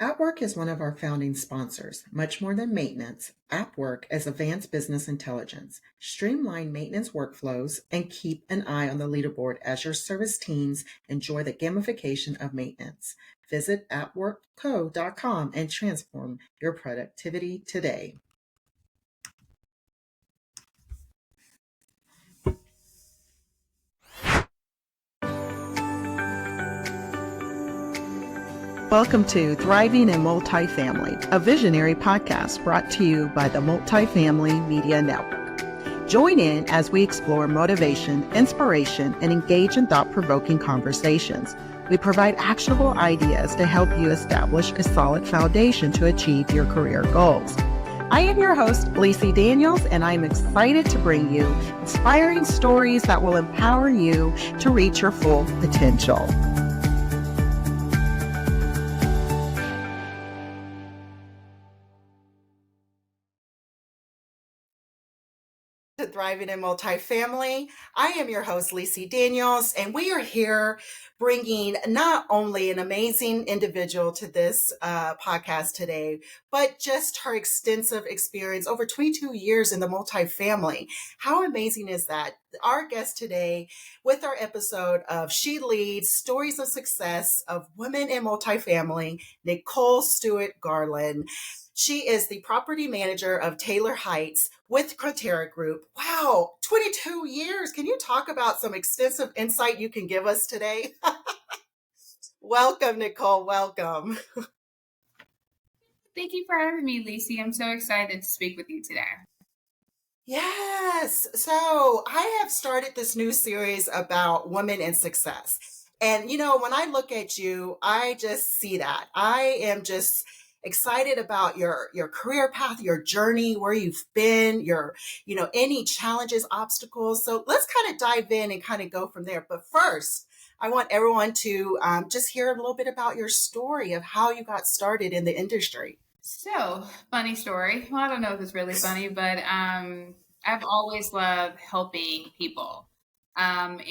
AppWork is one of our founding sponsors. Much more than maintenance, AppWork is advanced business intelligence. Streamline maintenance workflows and keep an eye on the leaderboard as your service teams enjoy the gamification of maintenance. Visit appworkco.com and transform your productivity today. Welcome to Thriving in Multifamily, a visionary podcast brought to you by the Multifamily Media Network. Join in as we explore motivation, inspiration, and engage in thought-provoking conversations. We provide actionable ideas to help you establish a solid foundation to achieve your career goals. I am your host, Lissi Daniels, and I'm excited to bring you inspiring stories that will empower you to reach your full potential. Thriving in Multifamily. I am your host, Lissi Daniels, and we are here bringing not only an amazing individual to this podcast today, but just her extensive experience over 22 years in the multifamily. How amazing is that? Our guest today with our episode of She Leads Stories of Success of Women in Multifamily, Necole Steward Garland. She is the property manager of Taylor Heights with Criteria Group. Wow, 22 years. Can you talk about some extensive insight you can give us today? Welcome, Nicole. Welcome. Thank you for having me, Lissi. I'm so excited to speak with you today. Yes. So I have started this new series about women in success. And, you know, when I look at you, I just see that. I am just excited about your career path, your journey, where you've been, your, any challenges, obstacles. So let's kind of dive in and kind of go from there. But first, I want everyone to just hear a little bit about your story of how you got started in the industry. So, funny story. Well, I don't know if it's really funny, but I've always loved helping people. And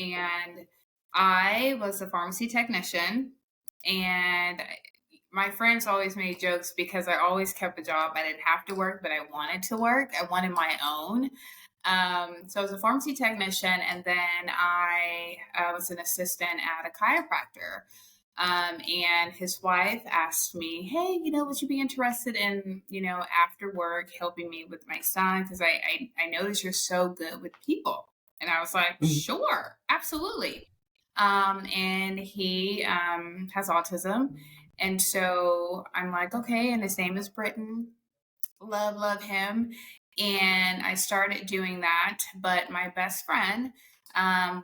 I was a pharmacy technician, and my friends always made jokes because I always kept a job. I didn't have to work, but I wanted to work. I wanted my own. So I was a pharmacy technician, and then I was an assistant at a chiropractor. And his wife asked me, hey, would you be interested in, after work helping me with my son? Because I noticed you're so good with people. And I was like, sure, absolutely. And he has autism. And so I'm like, okay. And his name is Britton. Love him. And I started doing that. But my best friend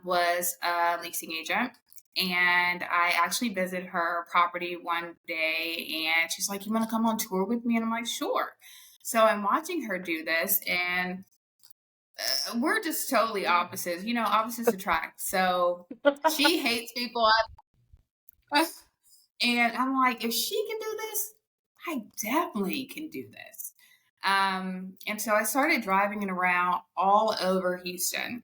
was a leasing agent. And I actually visited her property one day, and she's like, you want to come on tour with me? And I'm like, sure. So I'm watching her do this, and we're just totally opposites. Opposites attract. So she hates people. And I'm like, if she can do this, I definitely can do this. And so I started driving it around all over Houston.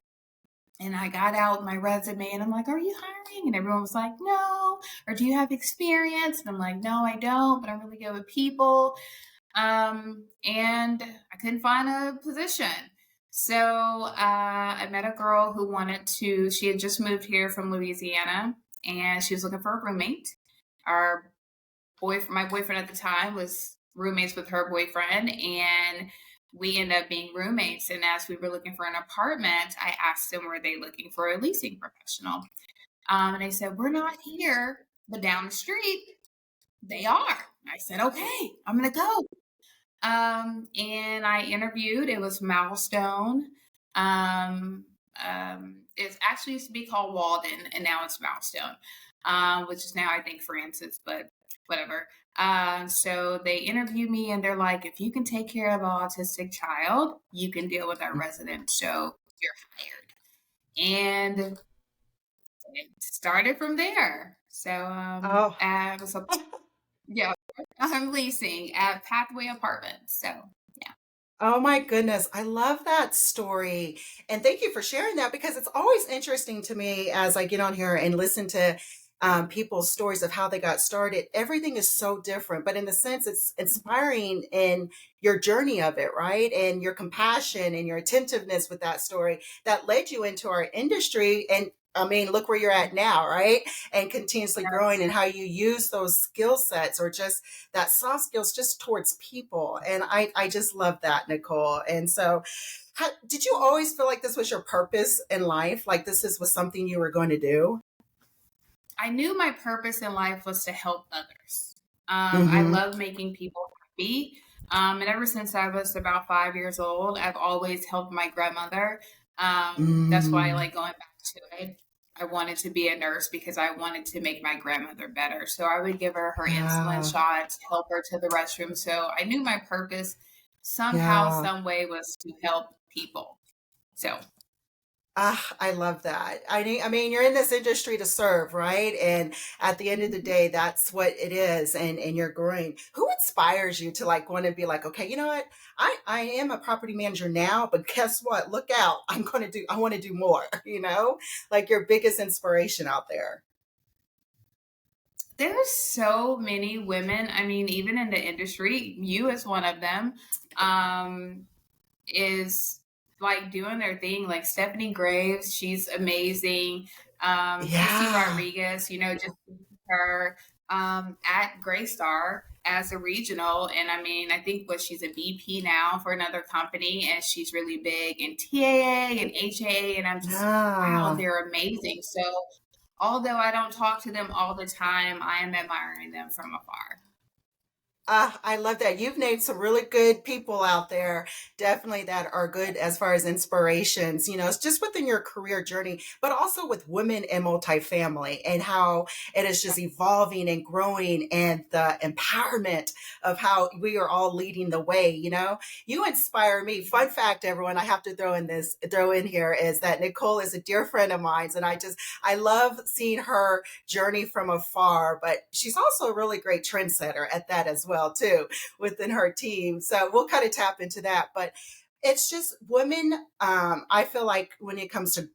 And I got out my resume and I'm like, are you hiring? And everyone was like, no. Or do you have experience? And I'm like, no, I don't, but I'm really good with people. And I couldn't find a position. So I met a girl who she had just moved here from Louisiana, and she was looking for a roommate. My boyfriend at the time was roommates with her boyfriend, and we ended up being roommates. And as we were looking for an apartment, I asked them, were they looking for a leasing professional? And they said, we're not here, but down the street, they are. I said, okay, I'm going to go. And I interviewed. It was Milestone. It actually used to be called Walden, and now it's Milestone, which is now, I think, Francis, but whatever. So they interviewed me, and they're like, if you can take care of an autistic child, you can deal with our resident, so you're hired. And it started from there. So I was I'm leasing at Pathway Apartments. So yeah. Oh my goodness. I love that story. And thank you for sharing that, because it's always interesting to me as I get on here and listen to people's stories of how they got started. Everything is so different, but in a sense, it's inspiring in your journey of it, right? And your compassion and your attentiveness with that story that led you into our industry. And I mean, look where you're at now, right? And continuously growing, and how you use those skill sets or just that soft skills just towards people. And I just love that, Nicole. And so, did you always feel like this was your purpose in life? Like was something you were going to do? I knew my purpose in life was to help others. I Mm-hmm. love making people happy. And ever since I was about 5 years old, I've always helped my grandmother. That's why I Mm, like going back to it. I wanted to be a nurse because I wanted to make my grandmother better. So I would give her insulin yeah. shots, help her to the restroom. So I knew my purpose somehow, Yeah. some way was to help people. So Ah, I love that. I mean, you're in this industry to serve, right? And at the end of the day, that's what it is. And you're growing. Who inspires you to like want to be like, okay, you know what? I am a property manager now, but guess what? Look out. I want to do more, like your biggest inspiration out there. there's so many women. I mean, even in the industry, you as one of them, um, is like doing their thing. Like Stephanie Graves, she's amazing. Christy Yeah. Rodriguez, just her at Graystar as a regional. And I mean, I think she's a VP now for another company, and she's really big in TAA and HAA. And I'm just, wow, Yeah. they're amazing. So although I don't talk to them all the time, I am admiring them from afar. I love that. You've named some really good people out there, definitely that are good as far as inspirations. It's just within your career journey, but also with women in multifamily and how it is just evolving and growing, and the empowerment of how we are all leading the way. You inspire me. Fun fact, everyone, I have to throw in here is that Nicole is a dear friend of mine. And I love seeing her journey from afar, but she's also a really great trendsetter at that as well too within her team. So we'll kind of tap into that, but it's just women. I feel like when it comes to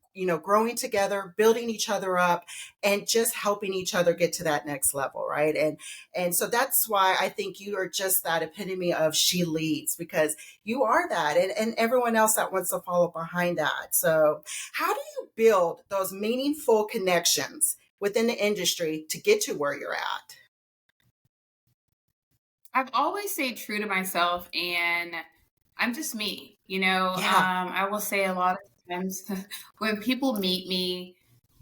growing together, building each other up, and just helping each other get to that next level, right? And so that's why I think you are just that epitome of she leads, because you are that, and everyone else that wants to follow behind that. So how do you build those meaningful connections within the industry to get to where you're at? I've always stayed true to myself, and I'm just me. Yeah. I will say a lot of times when people meet me,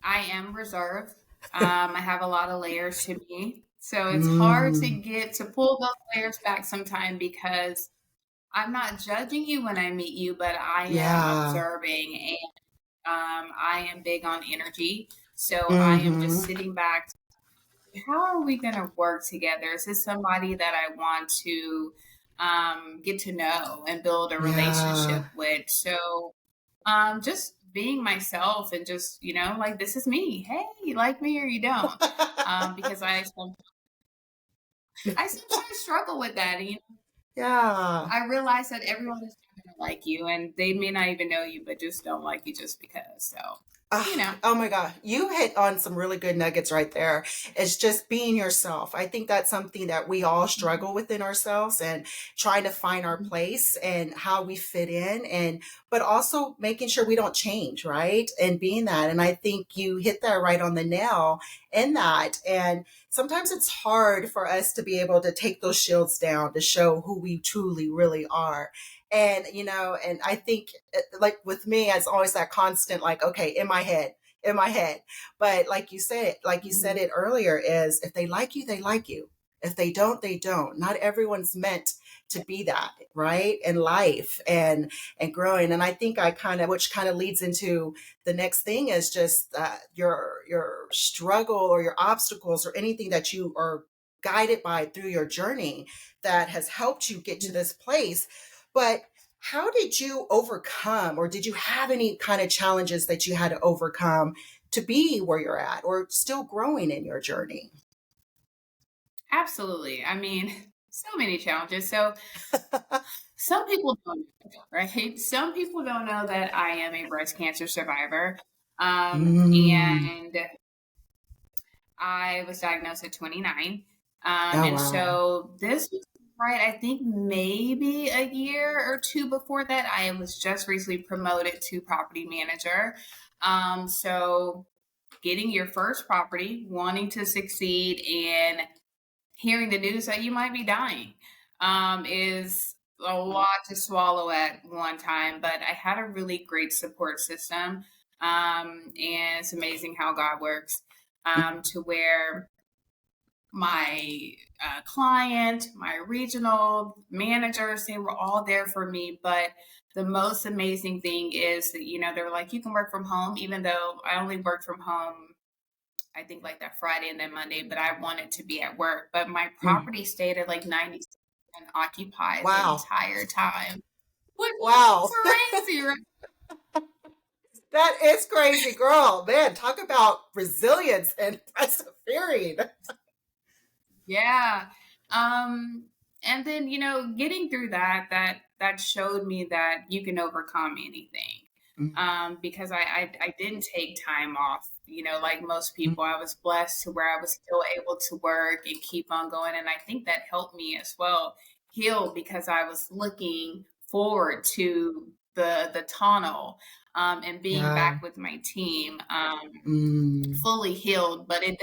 I am reserved. I have a lot of layers to me. So it's hard to Mm, get to pull those layers back sometime because I'm not judging you when I meet you, but I am yeah. observing, and I am big on energy. So I am just Mm-hmm. sitting back. How are we going to work together? Is this somebody that I want to get to know and build a Yeah. relationship with? So just being myself and just, like, this is me. Hey, you like me or you don't? Because I sometimes struggle with that. And, Yeah. I realize that everyone is not going to like you, and they may not even know you, but just don't like you just because. So, you know. Oh my God. You hit on some really good nuggets right there. It's just being yourself. I think that's something that we all struggle within ourselves, and trying to find our place and how we fit in, but also making sure we don't change, right? And being that. And I think you hit that right on the nail in that. And sometimes it's hard for us to be able to take those shields down to show who we truly, really are. And I think, like with me, it's always that constant, like, okay, in my head. But like you said it earlier, is if they like you, they like you. If they don't, they don't. Not everyone's meant to be that, right? In life, and growing. And I think which kind of leads into the next thing, is just your struggle or your obstacles or anything that you are guided by through your journey that has helped you get to this place. But how did you overcome, or did you have any kind of challenges that you had to overcome to be where you're at, or still growing in your journey? Absolutely. I mean, so many challenges. So some people don't know, right? Some people don't know that I am a breast cancer survivor. Mm, And I was diagnosed at 29. Oh, And wow. so this was right, I think maybe a year or two before that. I was just recently promoted to property manager. So getting your first property, wanting to succeed, and hearing the news that you might be dying is a lot to swallow at one time. But I had a really great support system. And it's amazing how God works to where my client, my regional managers, they were all there for me. But the most amazing thing is that, they're like, you can work from home, even though I only worked from home, I think like that Friday and then Monday, but I wanted to be at work. But my Mm. property stayed at like 90% occupied the Wow. entire time, which Wow. is crazy, right? That is crazy, girl. Man, talk about resilience and persevering. Yeah. Um, and then, getting through that showed me that you can overcome anything. Mm, Because I didn't take time off, like most mm, people. I was blessed to where I was still able to work and keep on going. And I think that helped me as well heal because I was looking forward to the tunnel and being yeah. back with my team. Mm, Fully healed, but it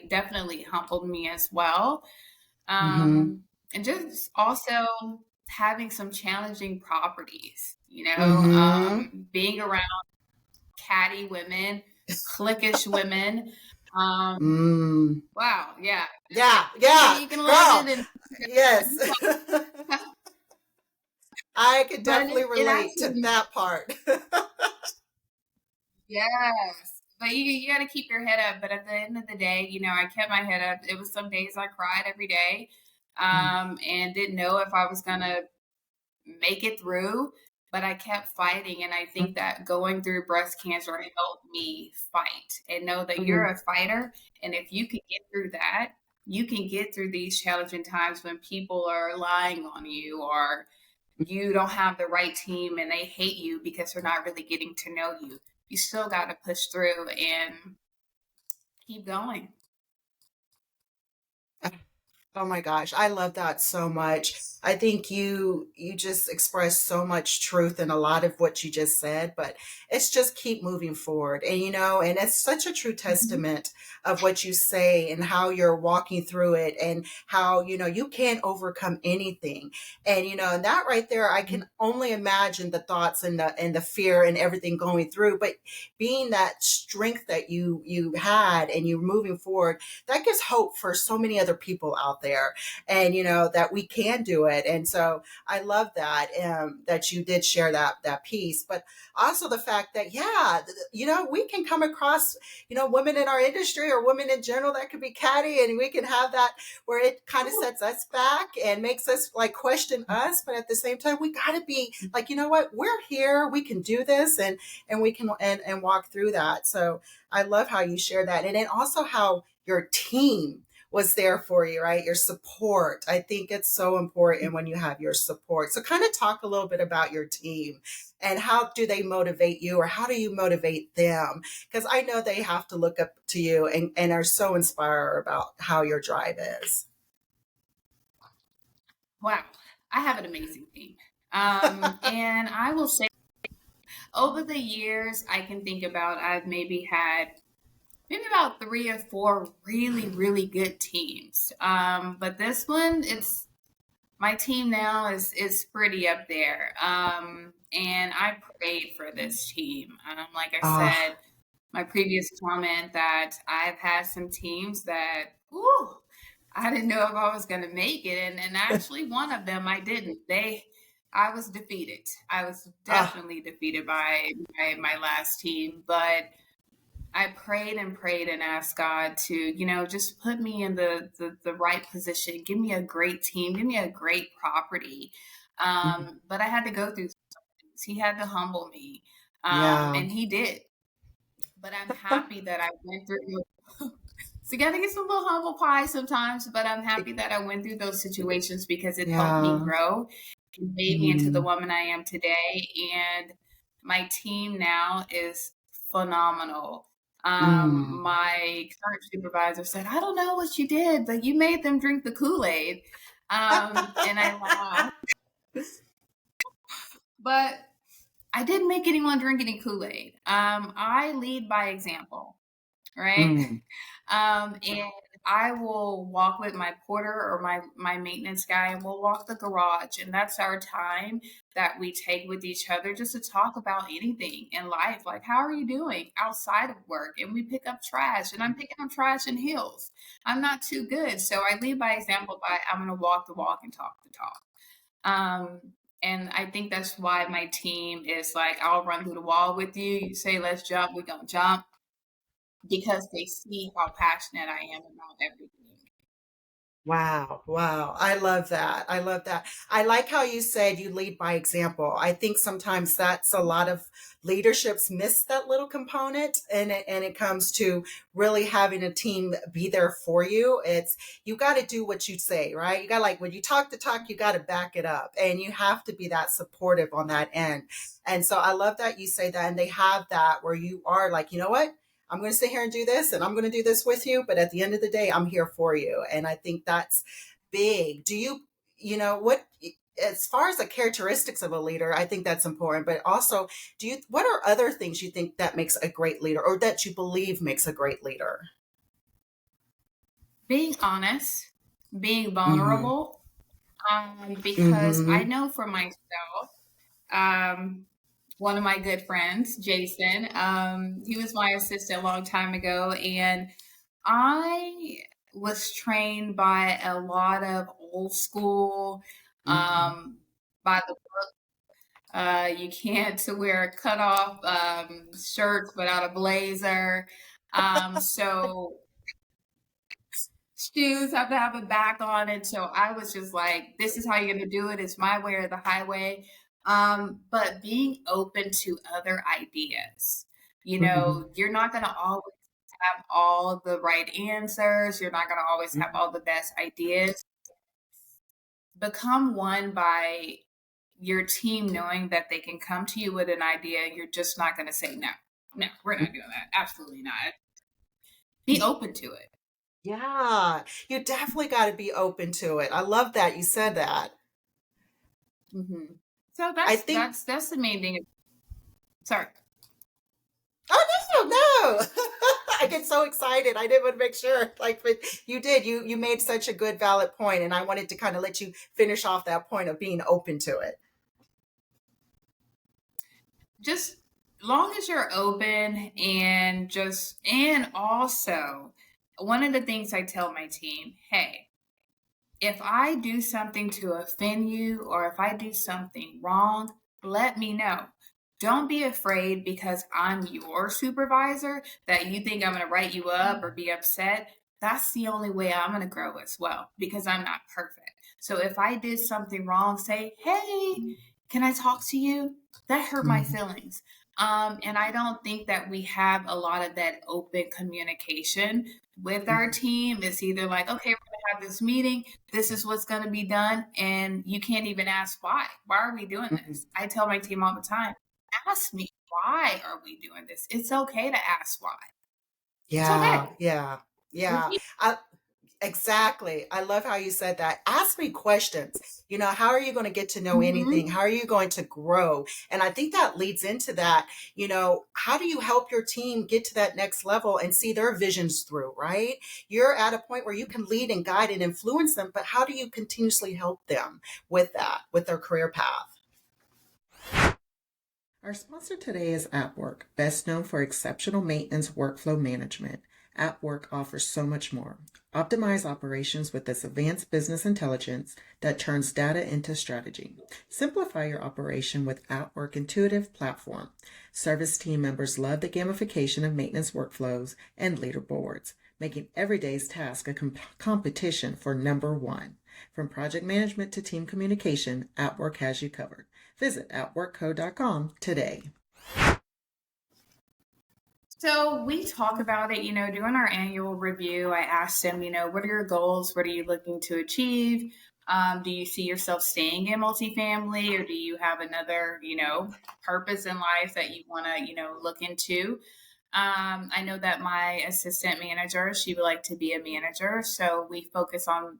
definitely humbled me as well. mm-hmm, And just also having some challenging properties, mm-hmm, being around catty women, cliquish women. Um, mm. wow, yeah, Yeah, you, yeah, you can love girl. it, and Yes. I could but definitely it relate to actually, that part. yes. But you got to keep your head up. But at the end of the day, I kept my head up. It was some days I cried every day, Mm, and didn't know if I was gonna make it through, but I kept fighting. And I think that going through breast cancer helped me fight and know that you're mm, a fighter. And if you can get through that, you can get through these challenging times when people are lying on you or you don't have the right team and they hate you because they're not really getting to know you. You still got to push through and keep going. mm. Oh my gosh, I love that so much. I think you just expressed so much truth in a lot of what you just said, but it's just keep moving forward. And and it's such a true Mhm. testament of what you say and how you're walking through it and how, you can overcome anything. And and that right there, I can only imagine the thoughts and the fear and everything going through, but being that strength that you had and you're moving forward, that gives hope for so many other people out there, and that we can do it. And so I love that, that you did share that piece, but also the fact that, yeah, we can come across women in our industry or women in general that could be catty, and we can have that where it kind of sets us back and makes us like question us, but at the same time we got to be like, what, we're here, we can do this, and we can and walk through that. So I love how you share that, and then also how your team was there for you, right? Your support. I think it's so important when you have your support. So kind of talk a little bit about your team and how do they motivate you, or how do you motivate them? Because I know they have to look up to you and are so inspired about how your drive is. Wow, I have an amazing team. And I will say, over the years, I can think about I've maybe had maybe about three or four really, really good teams. But this one, it's my team now is pretty up there. And I prayed for this team. Like I Ah, said, my previous comment that I've had some teams that, whew, I didn't know if I was going to make it, and actually one of them I didn't. I was defeated. I was ah, definitely defeated by my last team, but I prayed and prayed and asked God to, just put me in the right position, give me a great team, give me a great property. mhm. But I had to go through some things. He had to humble me, Yeah. and he did. But I'm happy that I went through. So you got to get some little humble pie sometimes. But I'm happy that I went through those situations because it helped me Yeah. grow and made me into the Mm, woman I am today. And my team now is phenomenal. My current supervisor said, I don't know what you did, but you made them drink the Kool-Aid. And I laughed. But I didn't make anyone drink any Kool-Aid. I lead by example, right? Mm. And I will walk with my porter or my maintenance guy, and we'll walk the garage, and that's our time that we take with each other just to talk about anything in life, like how are you doing outside of work? And we pick up trash, and I'm picking up trash in heels. I'm not too good, so I lead by example. By I'm going to walk the walk and talk the talk. Um, and I think that's why my team is like, I'll run through the wall with you. You say, let's jump, we're going to jump, because they see how passionate I am about everything. Wow. Wow. I love that. I love that. I like how you said you lead by example. I think sometimes that's a lot of leaderships miss that little component, and it comes to really having a team be there for you. It's, you got to do what you say, right? You got, like, when you talk the talk, you got to back it up, and you have to be that supportive on that end. And so I love that you say that, and they have that where you are like, you know what? I'm going to sit here and do this, and I'm going to do this with you. But at the end of the day, I'm here for you. And I think that's big. Do you, what, as far as the characteristics of a leader, I think that's important. But also, what are other things you think that makes a great leader, or that you believe makes a great leader? Being honest, being Mm-hmm. vulnerable, because I Mm-hmm. know for myself, um, one of my good friends, Jason, he was my assistant a long time ago, and I was trained by a lot of old school, Mm-hmm. um, by the you can't wear cut off shirts without a blazer. So shoes have to have a back on it. So I was just like, this is how you're going to do it. It's my way or the highway. But being open to other ideas, Mm-hmm. you're not going to always have all the right answers. You're not going to always have all the best ideas. Become one by your team knowing that they can come to you with an idea. You're just not going to say, no, no, we're not doing that. Absolutely not. Be open to it. Yeah, you definitely got to be open to it. I love that you said that. Hmm. So I that's think. that's that's the main thing. Sorry. Oh, no, no. I get so excited. I didn't want to make sure. Like, but you did. You made such a good, valid point, and I wanted to kind of let you finish off that point of being open to it. Just long as you're open, and also one of the things I tell my team, hey, if I do something to offend you or if I do something wrong, let me know. Don't be afraid because I'm your supervisor that you think I'm going to write you up or be upset. That's the only way I'm going to grow as well, because I'm not perfect. So if I did something wrong, say, hey, can I talk to you? That hurt my Mhm. feelings. And I don't think that we have a lot of that open communication with our Mhm. team. It's either like, okay, we're going to have this meeting, this is what's going to be done, and you can't even ask why. Why are we doing Mhm. this? I tell my team all the time, ask me, why are we doing this? It's okay to ask why. It's Yeah, okay. yeah, yeah. I, exactly. I love how you said that. Ask me questions. How are you going to get to know anything? Mm-hmm. How are you going to grow? And I think that leads into that. How do you help your team get to that next level and see their visions through, right? You're at a point where you can lead and guide and influence them, but how do you continuously help them with that, with their career path? Our sponsor today is AppWork, best known for exceptional maintenance workflow management. AppWork offers so much more. Optimize operations with its advanced business intelligence that turns data into strategy. Simplify your operation with AppWork intuitive platform. Service team members love the gamification of maintenance workflows and leaderboards, making everyday's task a competition for number one. From project management to team communication, AppWork has you covered. Visit outworkco.com today. So we talk about it, during our annual review. I asked them, what are your goals? What are you looking to achieve? Do you see yourself staying in multifamily, or do you have another, purpose in life that you want to, look into? I know that my assistant manager, she would like to be a manager. So we focus on,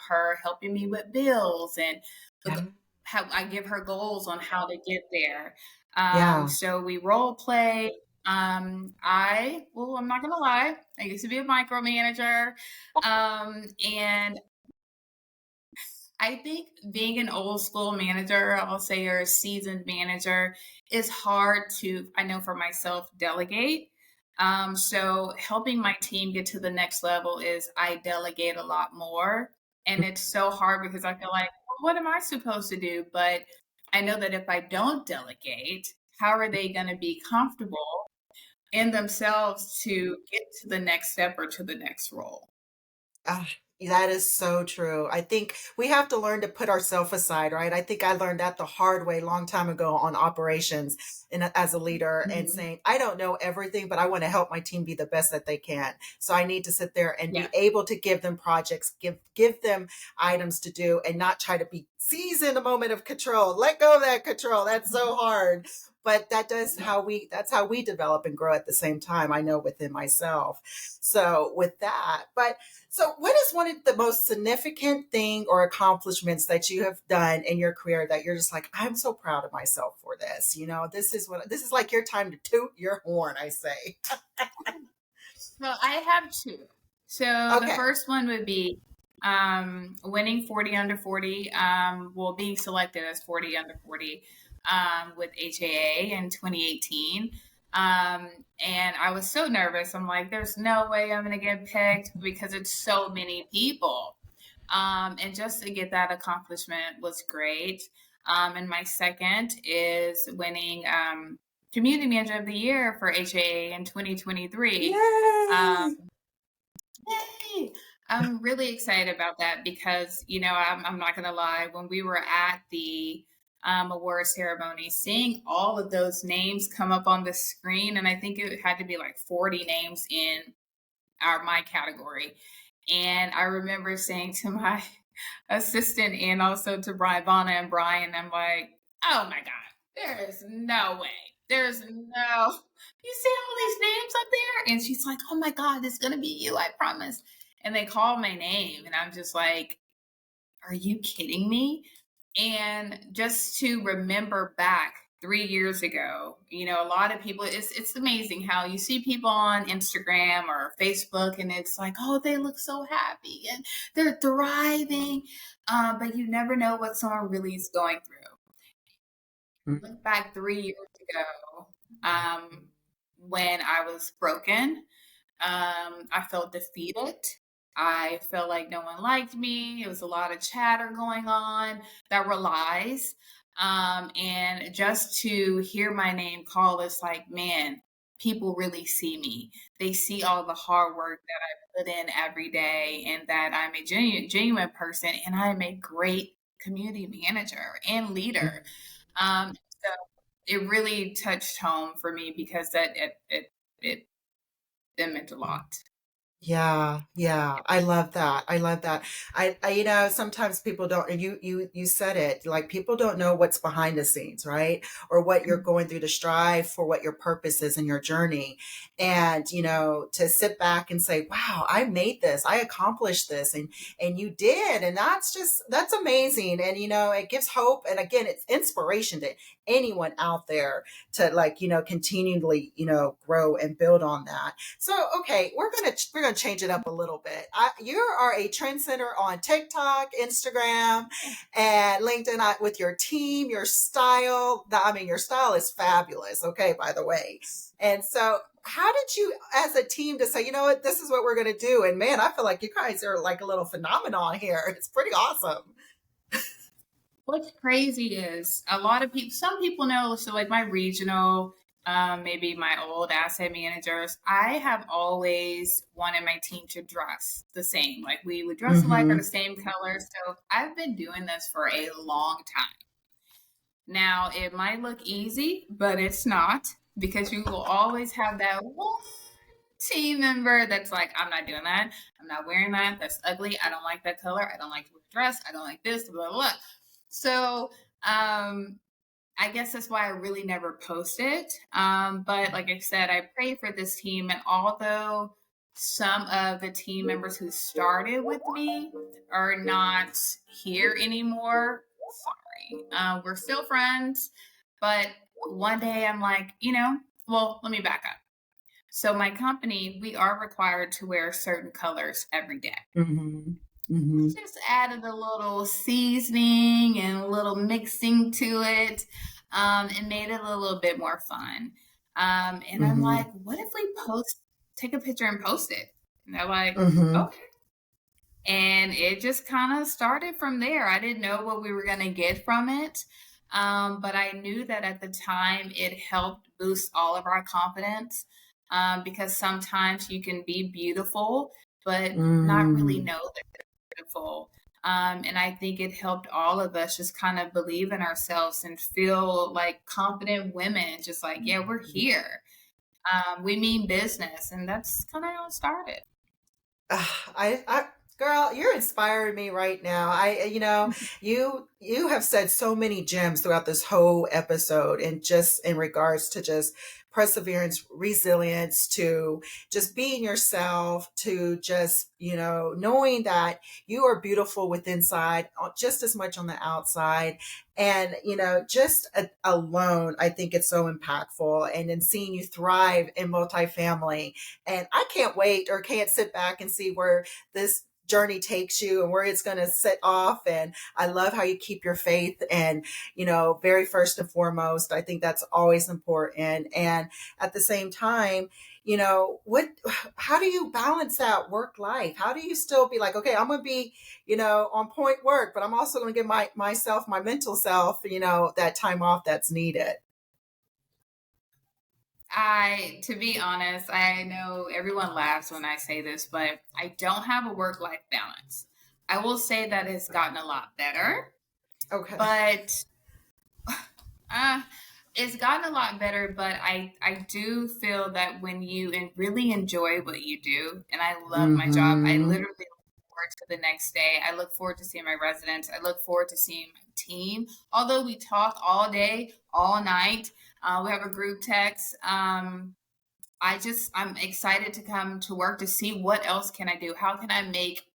her helping me with bills and with Yeah. how I give her goals on how to get there. Yeah. So we role play. I'm not going to lie. I used to be a micromanager. And I think being an old school manager, I'll say, or a seasoned manager, is hard to, I know for myself, delegate. So helping my team get to the next level is I delegate a lot more. And it's so hard because I feel like, well, what am I supposed to do? But I know that if I don't delegate, how are they going to be comfortable in themselves to get to the next step or to the next role? Ah, that is so true. I think we have to learn to put ourselves aside, right? I think I learned that the hard way long time ago on operations and as a leader and Mhm. saying, I don't know everything, but I want to help my team be the best that they can. So I need to sit there and Yeah. be able to give them projects, give them items to do and not try to be seize in a moment of control. Let go of that control. That's so hard. But that's how we develop and grow at the same time. I know within myself. So with that, but so, what is one of the most significant thing or accomplishments that you have done in your career that you're just like, I'm so proud of myself for this? This is like your time to toot your horn, I say. Well, I have two. So the Okay. first one would be winning 40 under 40, well, being selected as 40 under 40 with HAA in 2018. And I was so nervous. I'm like, there's no way I'm going to get picked because it's so many people. And just to get that accomplishment was great. And my second is winning Community Manager of the Year for HAA in 2023. Um, Yay. Yay! I'm really excited about that because, I'm not going to lie, when we were at the award ceremony, seeing all of those names come up on the screen, and I think it had to be like 40 names in my category. And I remember saying to my assistant and also to Brian and Brian, I'm like, oh my God, there is no way. There's no, you see all these names up there? And she's like, oh my God, it's going to be you, I promise. And they call my name, and I'm just like, are you kidding me? And just to remember back 3 years ago, a lot of people, it's amazing how you see people on Instagram or Facebook and it's like, oh, they look so happy and they're thriving. But you never know what someone really is going through. Look back 3 years ago, when I was broken. I felt defeated. I felt like no one liked me. It was a lot of chatter going on that were lies. And just to hear my name called, it's like, man, people really see me. They see all the hard work that I put in every day and that I'm a genuine person and I'm a great community manager and leader. So it really touched home for me because it, it meant a lot. Yeah, yeah. I love that. I love that. Sometimes people don't, and you said it, like people don't know what's behind the scenes, right? Or what you're going through to strive for what your purpose is in your journey. And, to sit back and say, wow, I made this, I accomplished this, and you did. And that's amazing. And, it gives hope. And again, it's inspiration to anyone out there to like, continually, grow and build on that. So, okay, we're gonna change it up a little bit. You are a trendsetter on TikTok, Instagram, and LinkedIn with your team, your style. Your style is fabulous. Okay, by the way. And so, how did you, as a team, to say, you know what, this is what we're gonna do? And man, I feel like you guys are like a little phenomenon here. It's pretty awesome. What's crazy is a lot of people, some people know, so like my regional, maybe my old asset managers, I have always wanted my team to dress the same. Like we would dress alike or Mm-hmm. the same color. So I've been doing this for a long time. Now, it might look easy, but it's not because you will always have that one team member that's like, I'm not doing that. I'm not wearing that. That's ugly. I don't like that color. I don't like the dress. I don't like this, blah, blah, blah. So, um, I guess that's why I really never post it. But like I said, I pray for this team. And although some of the team members who started with me are not here anymore, sorry, we're still friends. But one day I'm like, well, let me back up. So my company, we are required to wear certain colors every day. Mm-hmm. Mm-hmm. Just added a little seasoning and a little mixing to it, and made it a little bit more fun. And I'm like, what if we take a picture and post it? And they're like, okay. And it just kind of started from there. I didn't know what we were going to get from it. But I knew that at the time it helped boost all of our confidence, because sometimes you can be beautiful, but not really know that they're beautiful. And I think it helped all of us just kind of believe in ourselves and feel like confident women, just like, yeah, we're here. We mean business. And that's kind of how it started. Girl, you're inspiring me right now. You have said so many gems throughout this whole episode, and just in regards to just perseverance, resilience, to just being yourself, to just, knowing that you are beautiful with inside just as much on the outside. And, just alone, I think it's so impactful. And then seeing you thrive in multifamily. And I can't wait, or can't sit back and see where this journey takes you and where it's going to set off. And I love how you keep your faith, and, very first and foremost, I think that's always important. And at the same time, how do you balance that work life? How do you still be like, okay, I'm going to be, on point work, but I'm also going to give myself, my mental self, that time off that's needed? To be honest, I know everyone laughs when I say this, but I don't have a work-life balance. I will say that it's gotten a lot better. Okay. But it's gotten a lot better, but I do feel that when you really enjoy what you do, and I love my job, I literally look forward to the next day. I look forward to seeing my residents. I look forward to seeing my team. Although we talk all day, all night, we have a group text. I'm excited to come to work to see what else can I do. How can I make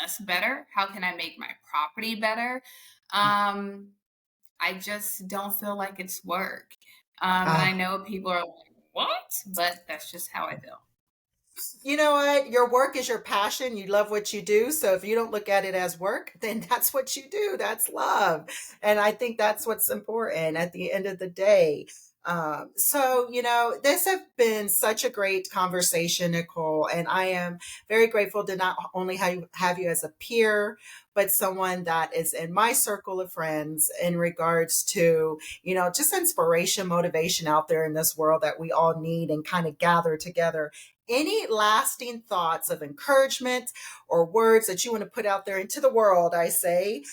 us better? How can I make my property better? I just don't feel like it's work. And I know people are like, what? But that's just how I feel. You know what? Your work is your passion. You love what you do. So if you don't look at it as work, then that's what you do. That's love. And I think that's what's important at the end of the day. This has been such a great conversation, Nicole, and I am very grateful to not only have you as a peer, but someone that is in my circle of friends in regards to, just inspiration, motivation out there in this world that we all need and kind of gather together. Any lasting thoughts of encouragement or words that you want to put out there into the world, I say,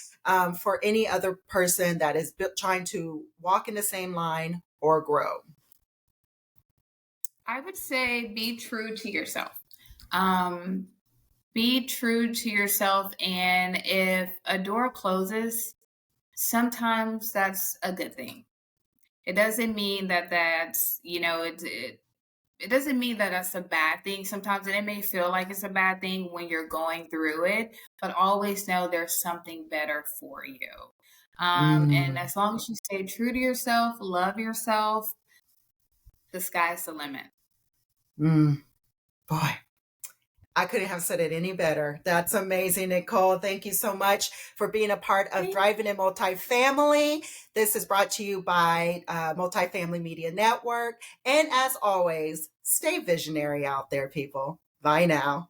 for any other person that is trying to walk in the same line or grow? I would say be true to yourself. Be true to yourself. And if a door closes, sometimes that's a good thing. It doesn't mean that that's, it doesn't mean that that's a bad thing. Sometimes it may feel like it's a bad thing when you're going through it, but always know there's something better for you. And as long as you stay true to yourself, love yourself, the sky's the limit. Boy, I couldn't have said it any better. That's amazing, Nicole. Thank you so much for being a part of Thriving in Multifamily. This is brought to you by Multifamily Media Network. And as always, stay visionary out there, people. Bye now.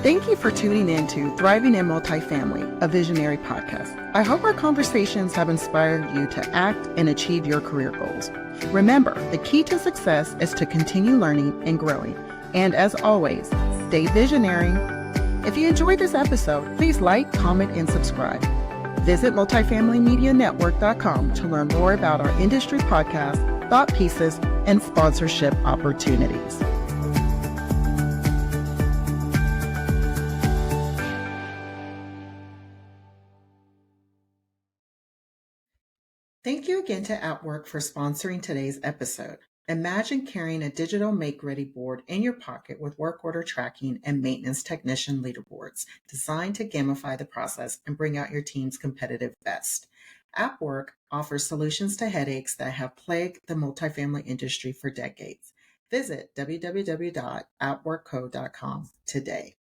Thank you for tuning in to Thriving in Multifamily, a visionary podcast. I hope our conversations have inspired you to act and achieve your career goals. Remember, the key to success is to continue learning and growing. And as always, stay visionary. If you enjoyed this episode, please like, comment, and subscribe. Visit multifamilymedianetwork.com to learn more about our industry podcast, thought pieces, and sponsorship opportunities. Thank you again to Outwork for sponsoring today's episode. Imagine carrying a digital make-ready board in your pocket with work order tracking and maintenance technician leaderboards designed to gamify the process and bring out your team's competitive best. Appwork offers solutions to headaches that have plagued the multifamily industry for decades. Visit www.appworkco.com today.